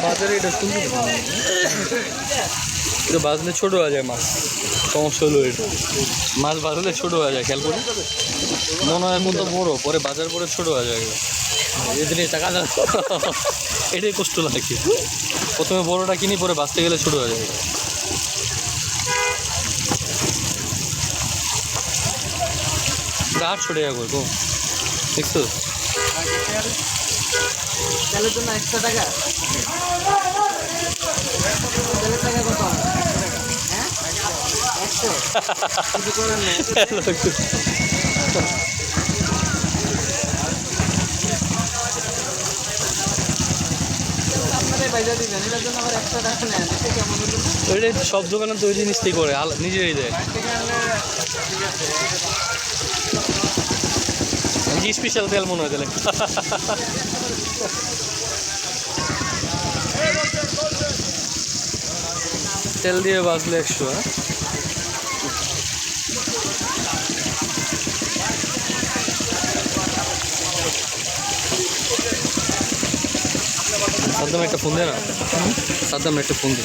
বাজারে এটা শুনতে এটা বাজলে ছোট হয়ে যায় মাছ। সমস্যা হলো এটা, মাছ বাজলে ছোট হয়ে যায়। খেয়াল করি মনে হয় কত বড়, পরে বাজার পরে ছোট হয়ে যায়। এদিনে টাকা এটাই কষ্ট লাগে। প্রথমে বড়টা কিনি, পরে বাঁচতে গেলে ছোট হয়ে যায়। এটা 800 টাকা করে গো, দেখছো? তেলের জন্য 100 টাকা। তেলের টাকা কত? হ্যাঁ 100। কিছু করার নেই। আপনারাই বাইজা দিবেন, এটার জন্য আবার 100 টাকা নেন। এটা কেমন হলো? ওইটাই সব দোকানে তো ওই জিনিসটাই করে, নিজেরাই দেয়। স্পেশাল তেল মনে হয় তাহলে। তেল দিয়ে বাজলে 100। সাদ্দাম একটা ফোন দে না, সাদ্দাম একটা ফোন দে।